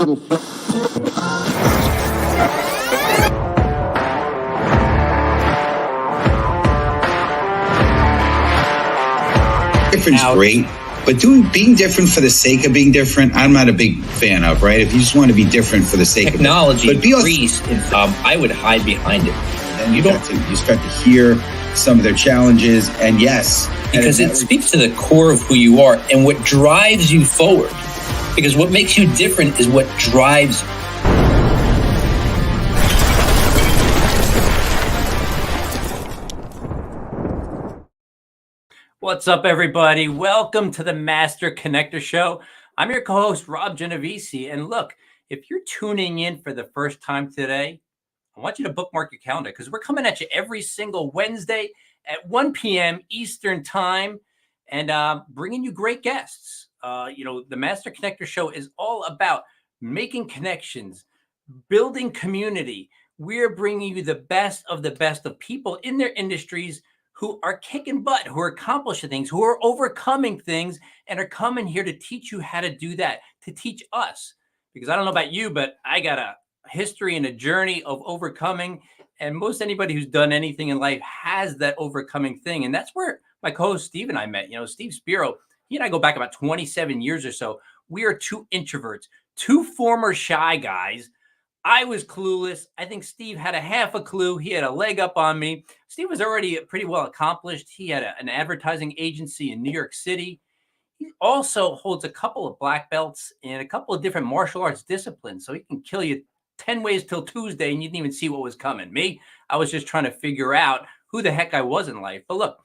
Different's great, but being different for the sake of being different, I'm not a big fan of, right? If you just want to be different for the sake technology of it. But increased, I would hide behind it. And you start to hear some of their challenges, and yes. Because it speaks to the core of who you are and what drives you forward. Because what makes you different is what drives you. What's up, everybody? Welcome to the Master Connector Show. I'm your co-host, Rob Genovese. And look, if you're tuning in for the first time today, I want you to bookmark your calendar because we're coming at you every single Wednesday at 1 p.m. Eastern Time and bringing you great guests. The Master Connector Show is all about making connections, building community. We're bringing you the best of people in their industries who are kicking butt, who are accomplishing things, who are overcoming things, and are coming here to teach you how to do that, to teach us. Because I don't know about you, but I got a history and a journey of overcoming. And most anybody who's done anything in life has that overcoming thing. And that's where my co-host Steve and I met. Steve Spiro, he and I go back about 27 years or so. We are two introverts, two former shy guys. I was clueless. I think Steve had a half a clue. He had a leg up on me. Steve was already pretty well accomplished. He had an advertising agency in New York City. He also holds a couple of black belts in a couple of different martial arts disciplines. So he can kill you 10 ways till Tuesday and you didn't even see what was coming. Me, I was just trying to figure out who the heck I was in life. But look,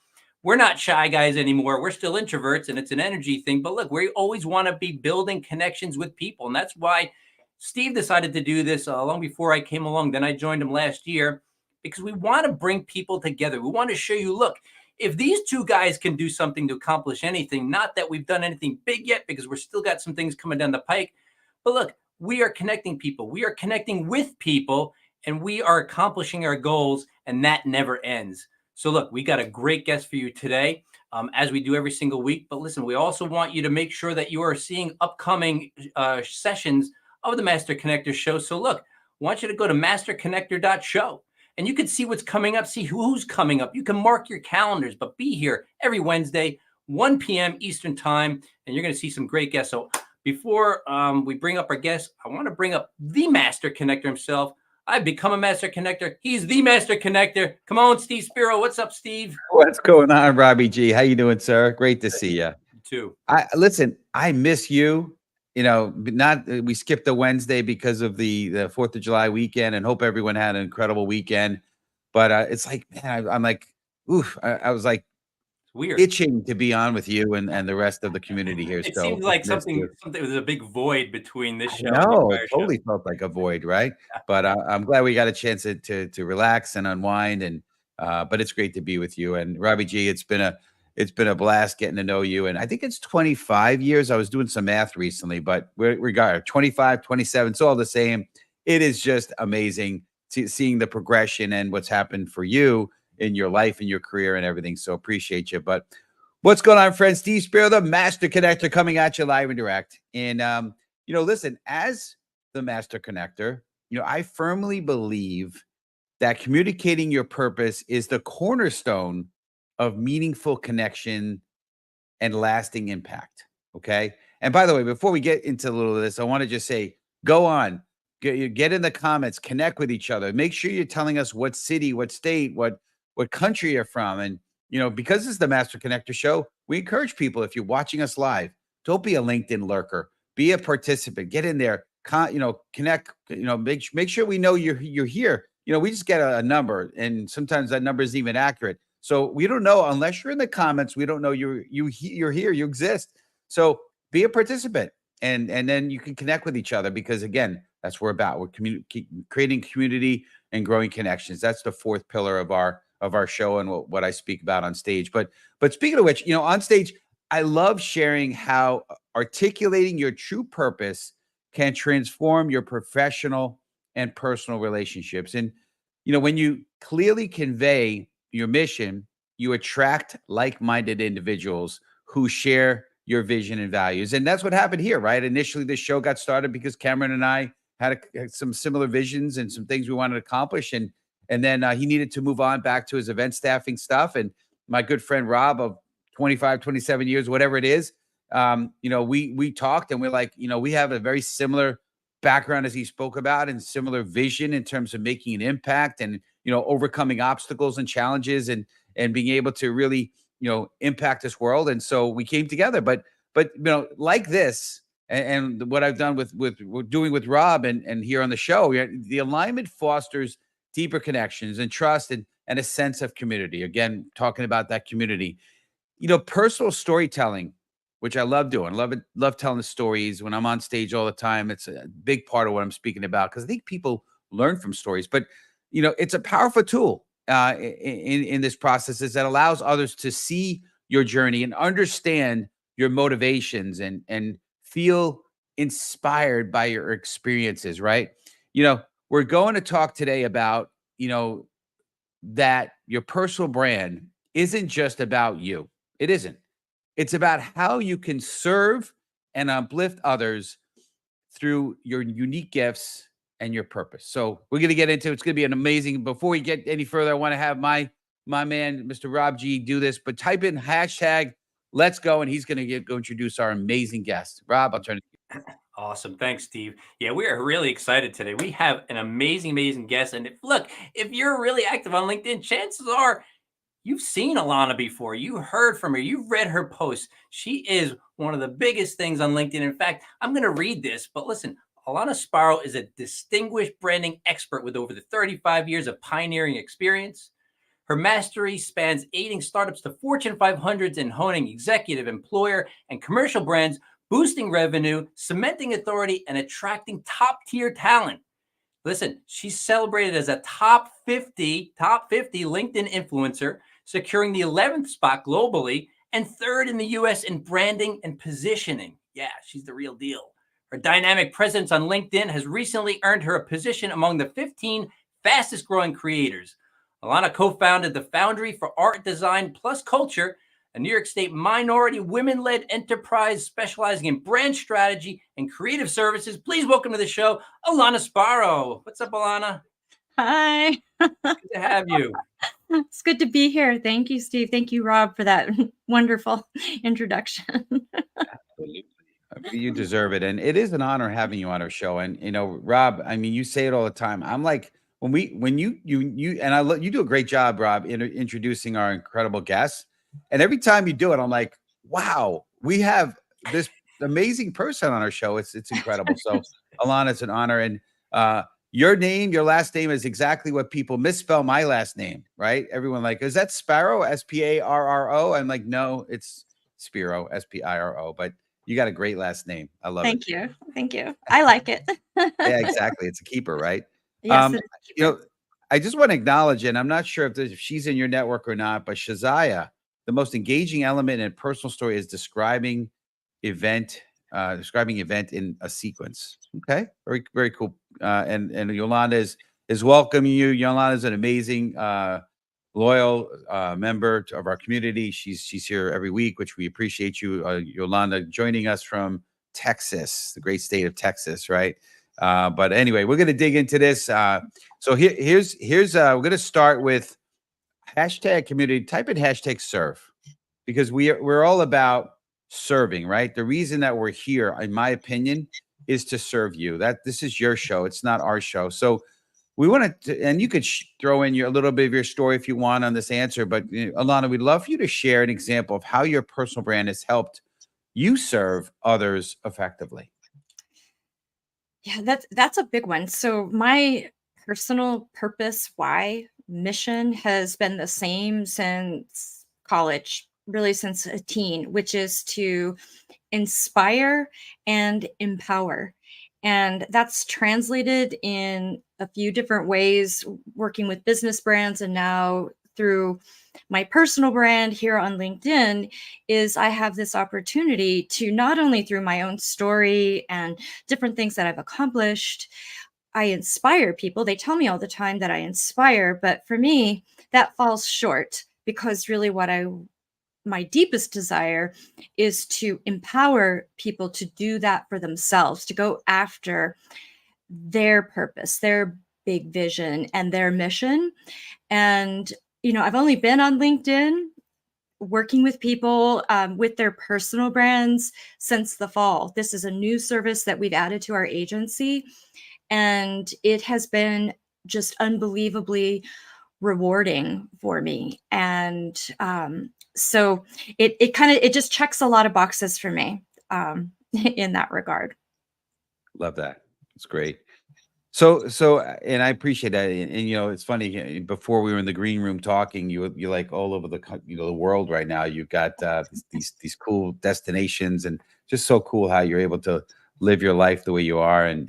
we're not shy guys anymore. We're still introverts and it's an energy thing. But look, we always want to be building connections with people. And that's why Steve decided to do this long before I came along. Then I joined him last year because we want to bring people together. We want to show you, look, if these two guys can do something to accomplish anything, not that we've done anything big yet because we're still got some things coming down the pike, but look, we are connecting people. We are connecting with people and we are accomplishing our goals and that never ends. So look, we got a great guest for you today. As we do every single week. But listen, we also want you to make sure that you are seeing upcoming sessions of the Master Connector Show. So look, I want you to go to masterconnector.show and you can see what's coming up, see who's coming up. You can mark your calendars, but be here every Wednesday, 1 p.m. Eastern Time, and you're going to see some great guests. So before we bring up our guests, I want to bring up the Master Connector himself. I've become a Master Connector. He's the Master Connector. Come on, Steve Spiro. What's up, Steve? What's going on, Robbie G? How you doing, sir? Great to see you. You too. Listen, I miss you. We skipped the Wednesday because of the 4th of July weekend and hope everyone had an incredible weekend. But it's like, man, I'm like, oof. I was like weird itching to be on with you and the rest of the community here. It so seems like something was a big void between this show. No, it totally felt like a void, right? But I'm glad we got a chance to relax and unwind. And but it's great to be with you. And Robbie G, it's been a blast getting to know you. And I think it's 25 years. I was doing some math recently, but we got 25, 27. It's all the same. It is just amazing seeing the progression and what's happened for you in your life and your career and everything. So appreciate you. But what's going on, friends? Steve Spiro, the Master Connector, coming at you live and direct. And, listen, as the Master Connector, I firmly believe that communicating your purpose is the cornerstone of meaningful connection and lasting impact. Okay. And by the way, before we get into a little of this, I want to just say, go on, get in the comments, connect with each other. Make sure you're telling us what city, what state, what country you're from. And, because it's the Master Connector Show, we encourage people, if you're watching us live, don't be a LinkedIn lurker, be a participant, get in there, connect, make sure we know you're here. We just get a number and sometimes that number isn't even accurate. So we don't know unless you're in the comments. We don't know you're here, you exist. So be a participant and then you can connect with each other because again, that's what we're about. We're creating community and growing connections. That's the fourth pillar of our show and what I speak about on stage. But speaking of which, on stage, I love sharing how articulating your true purpose can transform your professional and personal relationships. And, when you clearly convey your mission, you attract like-minded individuals who share your vision and values. And that's what happened here, right? Initially, this show got started because Cameron and I had some similar visions and some things we wanted to accomplish. And then he needed to move on back to his event staffing stuff. And my good friend Rob of 25, 27 years, whatever it is, we talked and we're like, we have a very similar background as he spoke about and similar vision in terms of making an impact and, overcoming obstacles and challenges and being able to really, impact this world. And so we came together, but like this and what I've done with doing with Rob and here on the show, the alignment fosters deeper connections and trust and a sense of community. Again, talking about that community, personal storytelling, which I love doing. Love telling the stories when I'm on stage all the time. It's a big part of what I'm speaking about because I think people learn from stories. But it's a powerful tool in this process is that allows others to see your journey and understand your motivations and feel inspired by your experiences. Right? We're going to talk today about that your personal brand isn't just about you. It isn't. It's about how you can serve and uplift others through your unique gifts and your purpose. So we're going to get into it. It's going to be an amazing. Before we get any further, I want to have my man, Mr. Rob G, do this. But type in hashtag Let's Go, and he's going to go introduce our amazing guest. Rob, I'll turn it to you. Awesome. Thanks, Steve. Yeah, we are really excited today. We have an amazing guest. And if you're really active on LinkedIn, chances are you've seen Ilona before. You heard from her. You've read her posts. She is one of the biggest things on LinkedIn. In fact, I'm going to read this, but listen, Ilona Sparrow is a distinguished branding expert with over 35 years of pioneering experience. Her mastery spans aiding startups to Fortune 500s in honing executive, employer, and commercial brands, boosting revenue, cementing authority, and attracting top-tier talent. Listen, she's celebrated as a top 50 LinkedIn influencer, securing the 11th spot globally and third in the US in branding and positioning. Yeah, she's the real deal. Her dynamic presence on LinkedIn has recently earned her a position among the 15 fastest growing creators. Ilona co-founded the Foundry for Art, Design Plus Culture, a New York State minority women-led enterprise specializing in brand strategy and creative services. Please welcome to the show, Ilona Sparrow. What's up, Ilona? Hi. Good to have you. It's good to be here. Thank you, Steve. Thank you, Rob, for that wonderful introduction. Absolutely. You deserve it. And it is an honor having you on our show. And, Rob, I mean, you say it all the time. I'm like, when you do a great job, Rob, in introducing our incredible guests. And every time you do it, I'm like, wow, we have this amazing person on our show. It's incredible. So, Ilona, it's an honor. And your last name is exactly what people misspell my last name, right? Everyone like, is that Sparrow? Sparro? I'm like, no, it's Spiro, Spiro. But you got a great last name. I love it. Thank you. I like it. Yeah, exactly. It's a keeper, right? Yes, it is. I just want to acknowledge, and I'm not sure if she's in your network or not, but Shazaya, the most engaging element in a personal story is describing event in a sequence. Okay, very, very cool. And Yolanda is welcoming you. Yolanda is an amazing, loyal member of our community. She's here every week, which we appreciate you, Yolanda, joining us from Texas, the great state of Texas, right? But anyway, we're going to dig into this. So here's we're going to start with hashtag community. Type in hashtag serve because we're all about serving, right? The reason that we're here, in my opinion, is to serve you. That this is your show. It's not our show. So we want to, and you could throw in a little bit of your story if you want on this answer. But Ilona, we'd love for you to share an example of how your personal brand has helped you serve others effectively. Yeah, that's a big one. So my personal purpose, why mission has been the same since college, really since a teen, which is to inspire and empower. And that's translated in a few different ways, working with business brands and now through my personal brand here on LinkedIn is I have this opportunity to not only through my own story and different things that I've accomplished, I inspire people. They tell me all the time that I inspire, but for me, that falls short because really what I my deepest desire is to empower people to do that for themselves, to go after their purpose, their big vision, and their mission. And, I've only been on LinkedIn working with people with their personal brands since the fall. This is a new service that we've added to our agency, and it has been just unbelievably rewarding for me. And so it just checks a lot of boxes for me in that regard. Love that. It's great. So, and I appreciate that. And it's funny. Before we were in the green room talking, you're like all over the world right now. You've got these cool destinations, and just so cool how you're able to live your life the way you are, and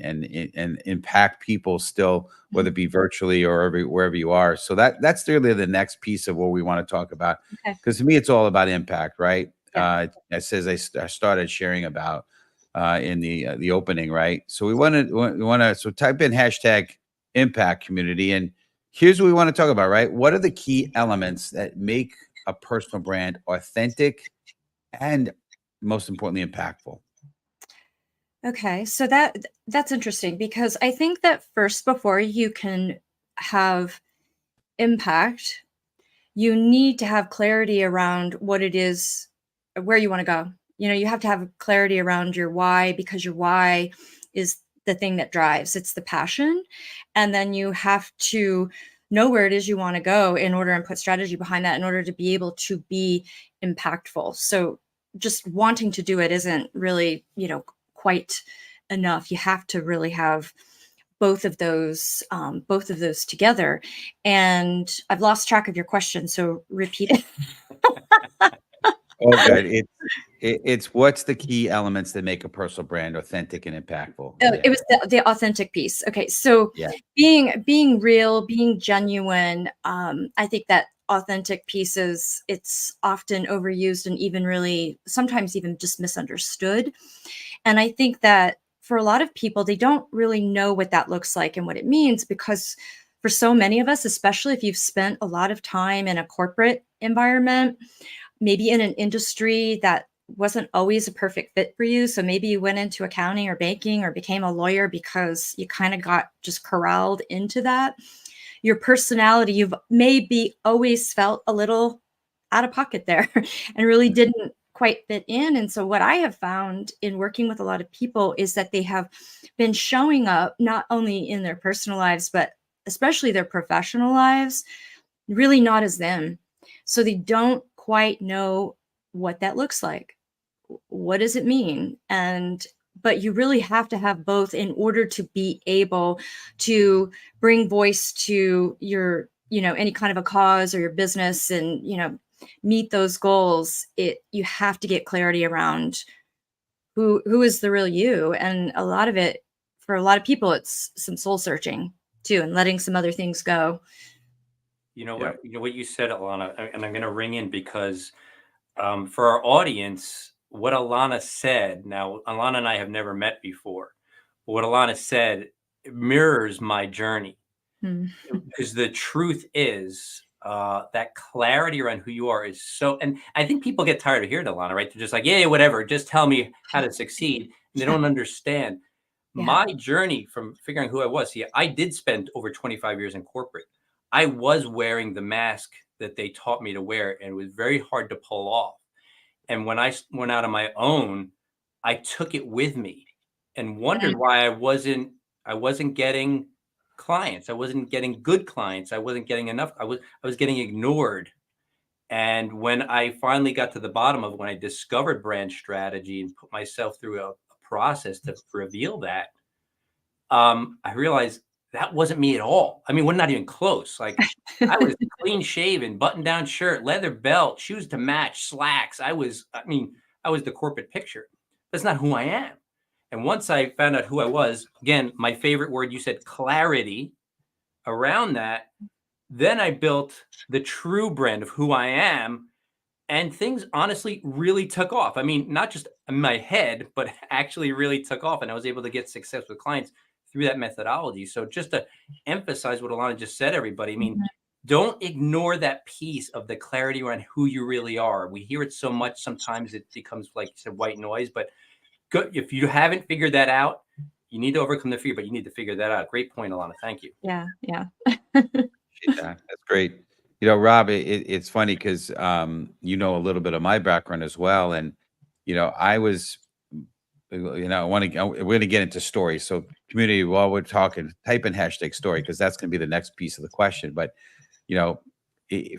impact people still, whether it be virtually or wherever you are. So that's really the next piece of what we want to talk about. Because to me, it's all about impact, right? Yeah. As I started sharing about. In the opening, right? So we want to so type in hashtag impact community, and here's what we want to talk about, right? What are the key elements that make a personal brand authentic and, most importantly, impactful? Okay, so that's interesting, because I think that first, before you can have impact, you need to have clarity around what it is, where you want to go. You have to have clarity around your why, because your why is the thing that drives. It's the passion. And then you have to know where it is you want to go in order, and put strategy behind that in order to be able to be impactful. So just wanting to do it isn't really, quite enough. You have to really have both of those together. And I've lost track of your question, so repeat it. Oh, good. It's what's the key elements that make a personal brand authentic and impactful? Oh, Yeah. it was the authentic piece. Okay, so Yeah. being real, being genuine. I think that authentic piece it's often overused, and even really sometimes even just misunderstood. And I think that for a lot of people, they don't really know what that looks like and what it means, because for so many of us, especially if you've spent a lot of time in a corporate environment, maybe in an industry that wasn't always a perfect fit for you. So maybe you went into accounting or banking or became a lawyer because you kind of got just corralled into that. Your personality, you've maybe always felt a little out of pocket there and really didn't quite fit in. And so what I have found in working with a lot of people is that they have been showing up not only in their personal lives, but especially their professional lives, really not as them. So they don't quite know what that looks like. What does it mean? But you really have to have both in order to be able to bring voice to your, any kind of a cause or your business, and, meet those goals. You have to get clarity around who is the real you. And a lot of it, for a lot of people, it's some soul searching too, and letting some other things go. What you said, Ilona, and I'm going to ring in because for our audience, what Ilona said. Now, Ilona and I have never met before, but what Ilona said mirrors my journey. Because the truth is that clarity around who you are is so, and I think people get tired of hearing Ilona, right? They're just like, yeah, whatever, just tell me how to succeed. And they don't understand my journey from figuring who I was. See, I did spend over 25 years in corporate. I was wearing the mask that they taught me to wear, and it was very hard to pull off. And when I went out on my own, I took it with me and wondered why I wasn't getting clients. I wasn't getting good clients. I wasn't getting enough. I was getting ignored. And when I finally got to the bottom of it, when I discovered brand strategy and put myself through a process to reveal that, I realized that wasn't me at all. I mean, we're not even close. Like I was clean shaven, button down shirt, leather belt, shoes to match, slacks. I was the corporate picture. That's not who I am. And once I found out who I was, again, my favorite word, you said clarity around that, then I built the true brand of who I am. And things honestly really took off. I mean, not just in my head, but actually really took off. And I was able to get success with clients through that methodology. So just to emphasize what Ilona just said, everybody, I mean, don't ignore that piece of the clarity around who you really are. We hear it so much, sometimes it becomes, like you said, white noise, but if you haven't figured that out, you need to overcome the fear, but you need to figure that out. Great point, Ilona. Thank you. Yeah, yeah. Appreciate that. That's great. You know, Rob, it's funny because you know a little bit of my background as well, and I was, we're going to get into stories. So, community, while we're talking, type in hashtag story because that's going to be the next piece of the question. But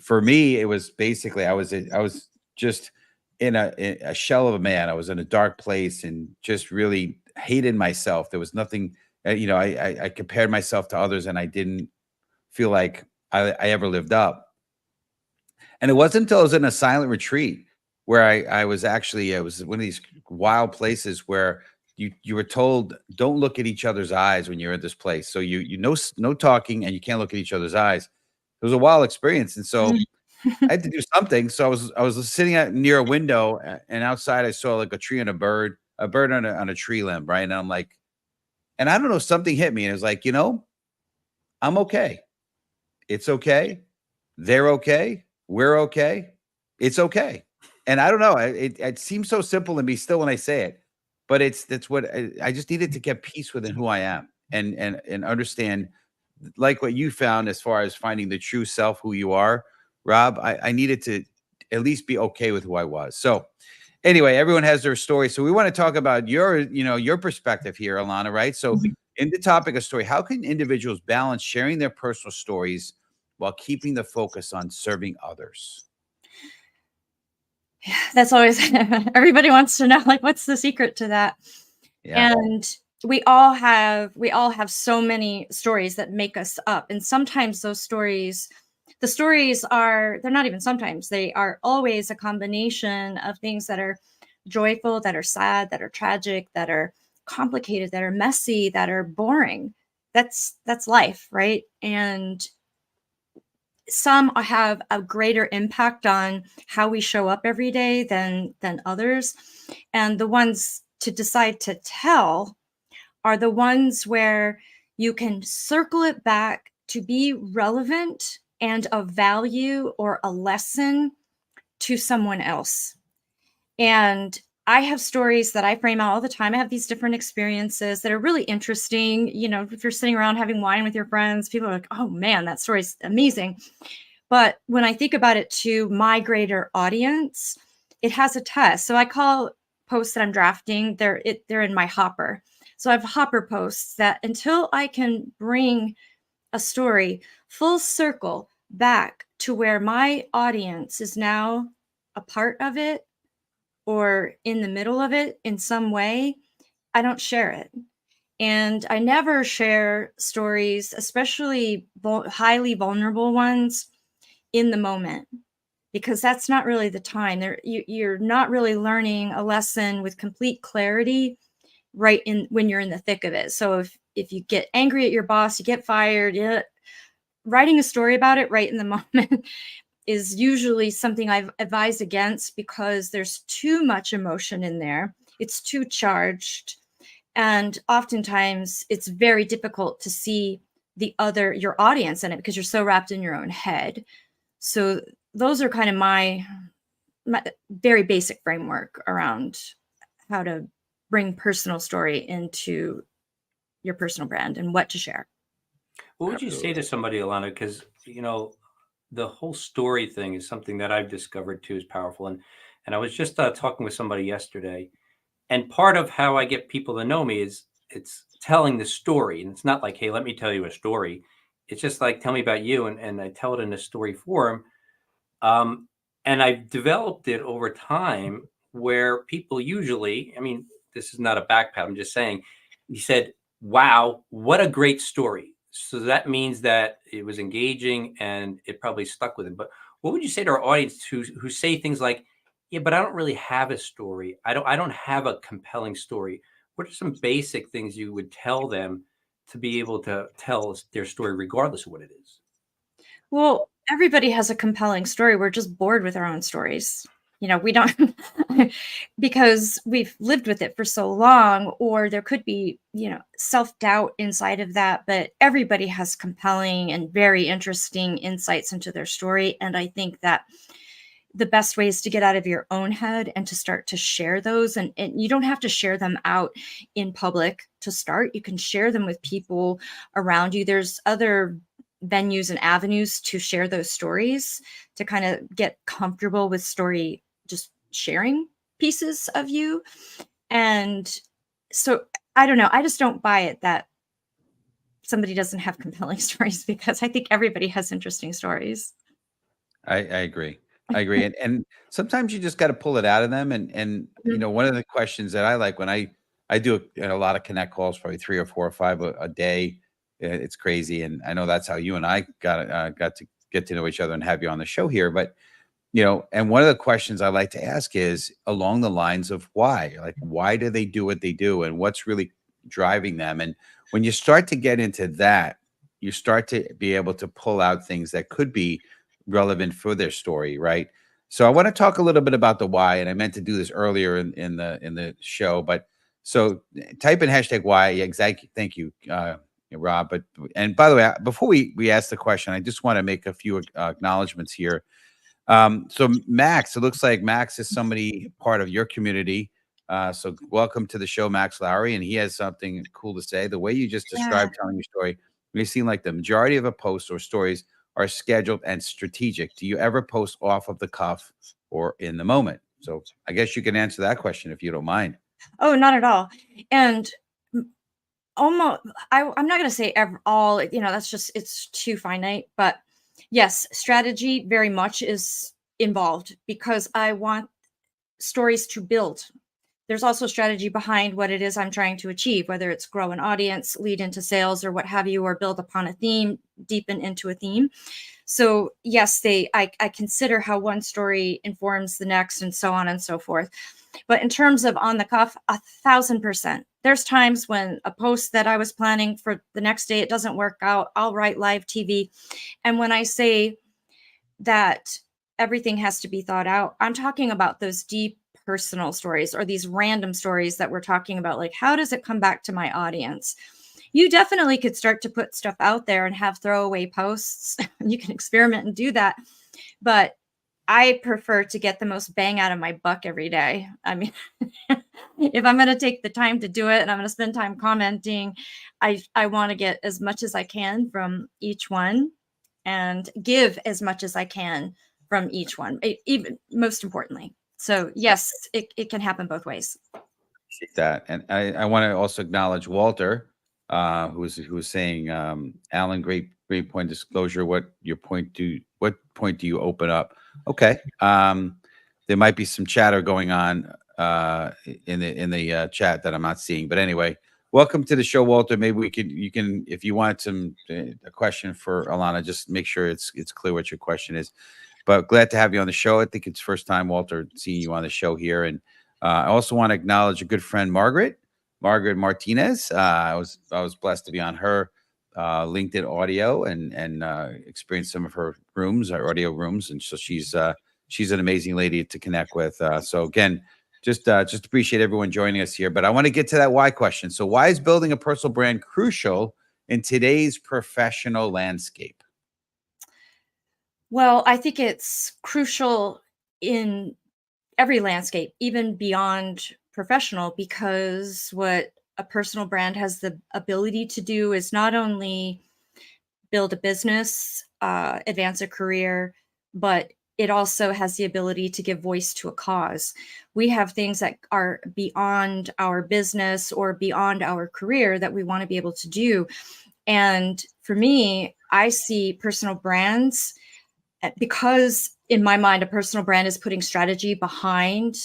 for me, it was basically I was just in a shell of a man. I was in a dark place and just really hated myself. There was nothing. I compared myself to others, and I didn't feel like I ever lived up. And it wasn't until I was in a silent retreat where I was actually, it was one of these wild places where you were told, don't look at each other's eyes when you're at this place. So no talking and you can't look at each other's eyes. It was a wild experience. And so I had to do something. So I was sitting near a window and outside I saw like a tree and a bird on a tree limb. Right. And I'm like, and I don't know, something hit me and it was like, I'm okay. It's okay. They're okay. We're okay. It's okay. And I don't know. It seems so simple to me still when I say it, but that's what I just needed to get peace within who I am and understand, like what you found as far as finding the true self, who you are, Rob. I needed to at least be okay with who I was. So anyway, everyone has their story. So we want to talk about your perspective here, Ilona, right? So in the topic of story, how can individuals balance sharing their personal stories while keeping the focus on serving others? Yeah, that's always everybody wants to know, like, what's the secret to that? Yeah. And we all have so many stories that make us up. And sometimes the stories they're not even sometimes, they are always a combination of things that are joyful, that are sad, that are tragic, that are complicated, that are messy, that are boring. That's life, right? And some have a greater impact on how we show up every day than others. And the ones to decide to tell are the ones where you can circle it back to be relevant and of value or a lesson to someone else. And I have stories that I frame out all the time. I have these different experiences that are really interesting. If you're sitting around having wine with your friends, people are like, oh man, that story's amazing. But when I think about it to my greater audience, it has a test. So I call posts that I'm drafting, they're in my hopper. So I have hopper posts that until I can bring a story full circle back to where my audience is now a part of it or in the middle of it in some way, I don't share it. And I never share stories, especially highly vulnerable ones, in the moment, because that's not really the time. You're not really learning a lesson with complete clarity when you're in the thick of it. So if you get angry at your boss, you get fired, writing a story about it right in the moment is usually something I've advised against, because there's too much emotion in there. It's too charged. And oftentimes it's very difficult to see your audience in it because you're so wrapped in your own head. So those are kind of my very basic framework around how to bring personal story into your personal brand and what to share. What would you say to somebody, Ilona? Because, the whole story thing is something that I've discovered too is powerful. And I was just talking with somebody yesterday, and part of how I get people to know me is it's telling the story. And it's not like, hey, let me tell you a story. It's just like, tell me about you. And I tell it in a story form. And I've developed it over time where people usually, this is not a backpat, I'm just saying, he said, wow, what a great story. So that means that it was engaging and it probably stuck with him. But what would you say to our audience who say things like, yeah, but I don't really have a story. I don't have a compelling story. What are some basic things you would tell them to be able to tell their story regardless of what it is? Well, everybody has a compelling story. We're just bored with our own stories. we don't because we've lived with it for so long, or there could be, self-doubt inside of that, but everybody has compelling and very interesting insights into their story. And I think that the best way is to get out of your own head and to start to share those. And you don't have to share them out in public to start. You can share them with people around you. There's other venues and avenues to share those stories, to kind of get comfortable with story, just sharing pieces of you. And so I don't know. I just don't buy it that somebody doesn't have compelling stories, because I think everybody has interesting stories. I agree. I agree. And sometimes you just got to pull it out of them. And one of the questions that I like when I do a lot of connect calls, probably 3 or 4 or 5 a day. It's crazy. And I know that's how you and I got to get to know each other and have you on the show here. But and one of the questions I like to ask is along the lines of why. Like, why do they do what they do, and what's really driving them? And when you start to get into that, you start to be able to pull out things that could be relevant for their story, right? So I want to talk a little bit about the why, and I meant to do this earlier in the show, but so type in hashtag why. Exactly. Thank you, Rob. And by the way, before we ask the question, I just want to make a few acknowledgments here. So Max, it looks like Max is somebody part of your community. So welcome to the show, Max Lowry, and he has something cool to say. The way you just described telling your story, may seem like the majority of a post or stories are scheduled and strategic. Do you ever post off of the cuff or in the moment? So I guess you can answer that question if you don't mind. Oh, not at all. And almost, I'm not going to say all, that's just, it's too finite, but yes, strategy very much is involved, because I want stories to build. There's also strategy behind what it is I'm trying to achieve, whether it's grow an audience, lead into sales, or what have you, or build upon a theme, deepen into a theme. So yes, I consider how one story informs the next, and so on and so forth. But in terms of on the cuff, 1,000%. There's times when a post that I was planning for the next day, it doesn't work out. I'll write live TV. And when I say that everything has to be thought out, I'm talking about those deep personal stories, or these random stories that we're talking about. Like, how does it come back to my audience? You definitely could start to put stuff out there and have throwaway posts. You can experiment and do that. But I prefer to get the most bang out of my buck every day. I mean, if I'm going to take the time to do it and I'm going to spend time commenting, I want to get as much as I can from each one and give as much as I can from each one, even most importantly. So yes, it can happen both ways. Appreciate that. And I want to also acknowledge Walter, who's saying, Alan, great point disclosure. What point do you open up? Okay. There might be some chatter going on in the chat that I'm not seeing. But anyway, welcome to the show, Walter. Maybe you can, if you want a question for Ilona, just make sure it's clear what your question is. But glad to have you on the show. I think it's first time, Walter, seeing you on the show here. And I also want to acknowledge a good friend, Margaret Martinez. I was blessed to be on her LinkedIn audio and experience some of her audio rooms. And so she's an amazing lady to connect with. So again, just appreciate everyone joining us here. But I want to get to that why question. So why is building a personal brand crucial in today's professional landscape? Well, I think it's crucial in every landscape, even beyond professional, because what a personal brand has the ability to do is not only build a business, advance a career, but it also has the ability to give voice to a cause. We have things that are beyond our business or beyond our career that we want to be able to do. And for me, I see personal brands, because in my mind, a personal brand is putting strategy behind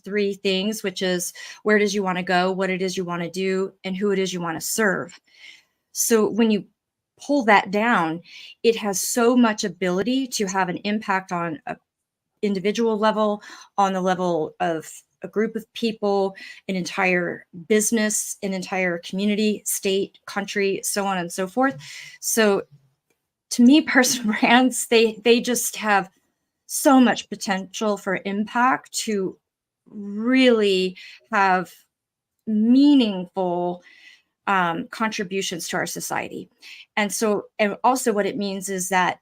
3 things, which is where it is you want to go, what it is you want to do, and who it is you want to serve. So when you pull that down, it has so much ability to have an impact on an individual level, on the level of a group of people, an entire business, an entire community, state, country, so on and so forth. So to me, personal brands, they just have so much potential for impact to really have meaningful contributions to our society. And so, and also what it means is that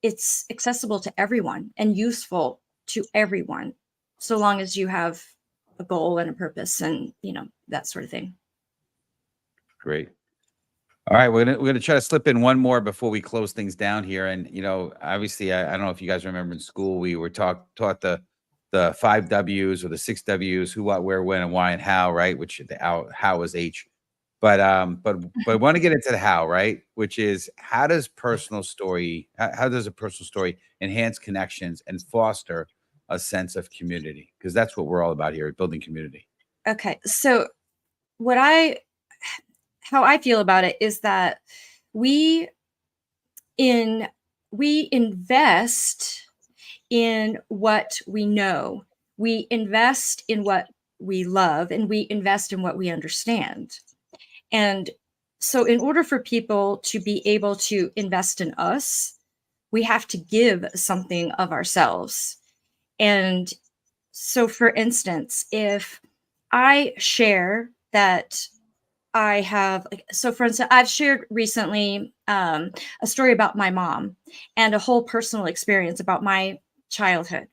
it's accessible to everyone and useful to everyone, so long as you have a goal and a purpose and, that sort of thing. Great. All right, we're gonna try to slip in one more before we close things down here. And obviously, I don't know if you guys remember in school we were taught the 5 W's or the 6 W's: who, what, where, when, and why, and how. Right? Which the how is H. But I want to get into the how, right? Which is, how does a personal story enhance connections and foster a sense of community? Because that's what we're all about here, building community. Okay, so how I feel about it is that we invest in what we know, we invest in what we love, and we invest in what we understand. And so in order for people to be able to invest in us, we have to give something of ourselves. And so, for instance, if I share that for instance, I've shared recently a story about my mom and a whole personal experience about my childhood.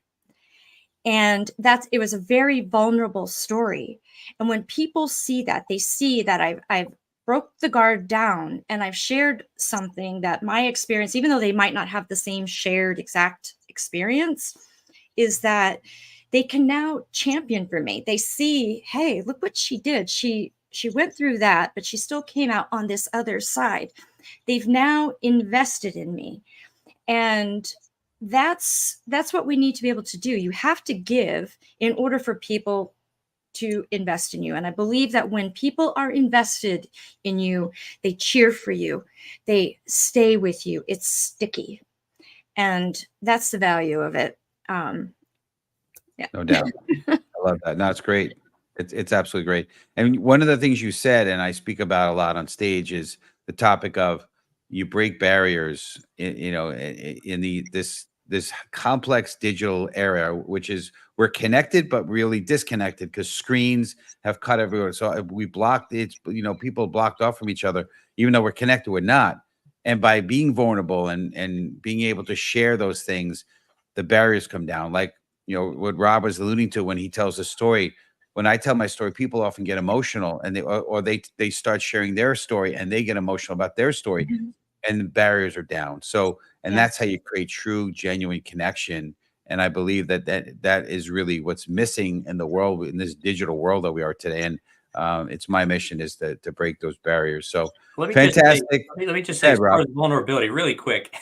And it was a very vulnerable story. And when people see that, they see that I've broke the guard down and I've shared something that my experience, even though they might not have the same shared exact experience, is that they can now champion for me. They see, hey, look what she did. She went through that, but she still came out on this other side. They've now invested in me. And that's what we need to be able to do. You have to give in order for people to invest in you. And I believe that when people are invested in you, they cheer for you, they stay with you. It's sticky. And that's the value of it. Yeah. No doubt. I love that. No, it's great. It's absolutely great. And one of the things you said, and I speak about a lot on stage, is the topic of, you break barriers in this complex digital era, which is, we're connected but really disconnected because screens have cut everywhere. So we blocked people blocked off from each other, even though we're connected, we're not. And by being vulnerable and being able to share those things, the barriers come down. Like, what Rob was alluding to when he tells the story. When I tell my story, people often get emotional, and they start sharing their story and they get emotional about their story, and the barriers are down. So, and that's how you create true, genuine connection. And I believe that is really what's missing in the world, in this digital world that we are today. And it's my mission is to break those barriers. So fantastic. Let me just say, as far as vulnerability, really quick.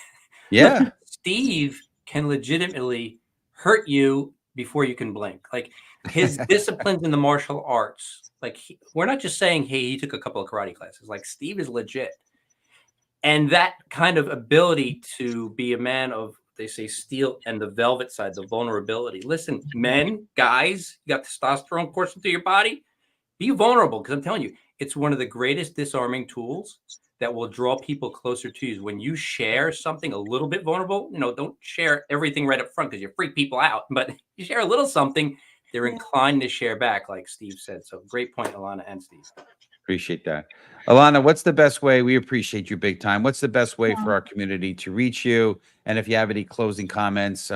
Yeah. Look, Steve can legitimately hurt you before you can blink. Like, his disciplines in the martial arts, like, we're not just saying, hey, he took a couple of karate classes. Like, Steve is legit. And that kind of ability to be a man of, they say, steel and the velvet side, the vulnerability. Listen, men, guys, you got testosterone coursing through your body. Be vulnerable, because I'm telling you, it's one of the greatest disarming tools that will draw people closer to you. When you share something a little bit vulnerable, don't share everything right up front because you freak people out, but you share a little something, they're inclined to share back, like Steve said. So great point, Ilona and Steve. Appreciate that. Ilona, what's the best way? We appreciate you big time. What's the best way for our community to reach you? And if you have any closing comments,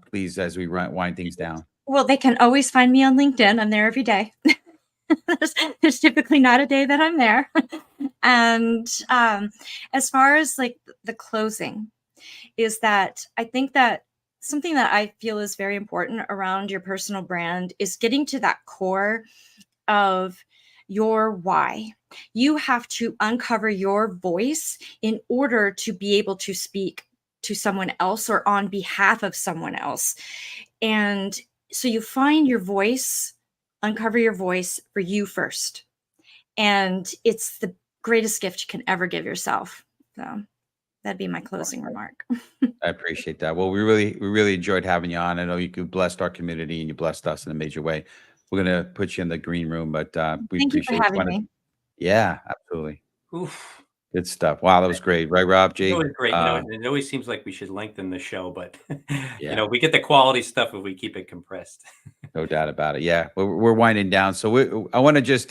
please, as we wind things down. Well, they can always find me on LinkedIn. I'm there every day. There's typically not a day that I'm there. And as far as like the closing, is that I think that something that I feel is very important around your personal brand is getting to that core of your why. You have to uncover your voice in order to be able to speak to someone else or on behalf of someone else. And so you find your voice, uncover your voice for you first. And it's the greatest gift you can ever give yourself. So that'd be my closing remark. I appreciate that. Well, we really enjoyed having you on. I know you blessed our community and you blessed us in a major way. We're going to put you in the green room, but we Thank you appreciate for having me. Yeah, absolutely. Oof. Good stuff. Wow, that was great, right, Rob G? It was great. It always seems like we should lengthen the show, but Yeah. we get the quality stuff if we keep it compressed. No doubt about it. Yeah, we're winding down. So I want to just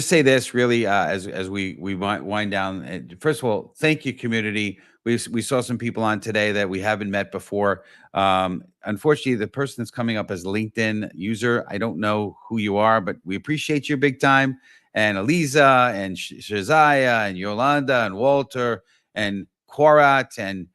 say this really as we wind down. First of all, thank you, community. We saw some people on today that we haven't met before. Unfortunately, the person that's coming up as LinkedIn user, I don't know who you are, but we appreciate you big time. And Eliza and Shazaya and Yolanda and Walter and Kwarat and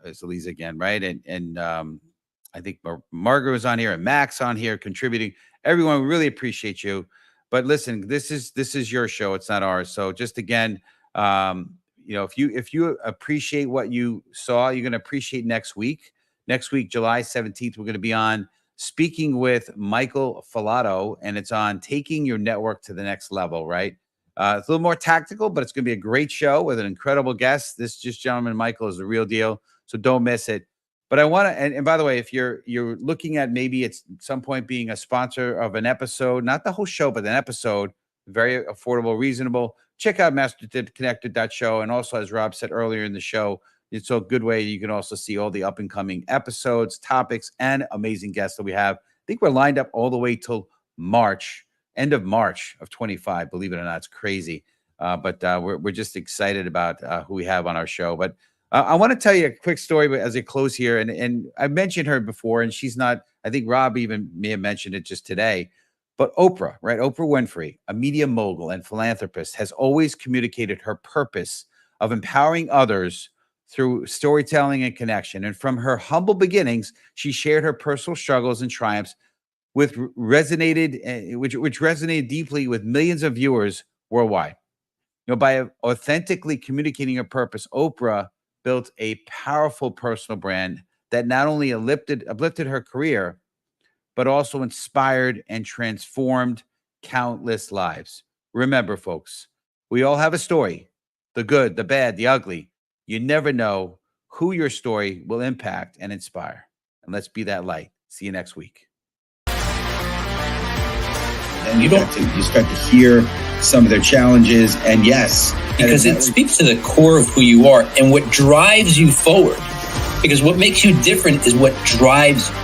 it's Eliza again, right? And I think Margaret was on here and Max on here contributing. Everyone, we really appreciate you. But listen, this is your show. It's not ours. So just again, if you appreciate what you saw, you're going to appreciate next week. Next week, July 17th, we're going to be on speaking with Michael Filato, and it's on taking your network to the next level, right? It's a little more tactical, but it's going to be a great show with an incredible guest. This gentleman, Michael, is the real deal. So don't miss it. But I want to, and by the way, if you're looking at maybe at some point being a sponsor of an episode, not the whole show, but an episode, very affordable, reasonable, check out masterconnected.show. And also, as Rob said earlier in the show, it's a good way. You can also see all the up and coming episodes, topics, and amazing guests that we have. I think we're lined up all the way till March, end of March of 25. Believe it or not, it's crazy. But we're just excited about who we have on our show. But I want to tell you a quick story as I close here. And I mentioned her before, and she's not, I think Rob even may have mentioned it just today. But Oprah, right? Oprah Winfrey, a media mogul and philanthropist, has always communicated her purpose of empowering others through storytelling and connection. And from her humble beginnings, she shared her personal struggles and triumphs which resonated deeply with millions of viewers worldwide. By authentically communicating her purpose, Oprah built a powerful personal brand that not only uplifted her career, but also inspired and transformed countless lives. Remember, folks, we all have a story, the good, the bad, the ugly. You never know who your story will impact and inspire. And let's be that light. See you next week. And you start to hear some of their challenges. And yes, because it speaks to the core of who you are and what drives you forward. Because what makes you different is what drives you.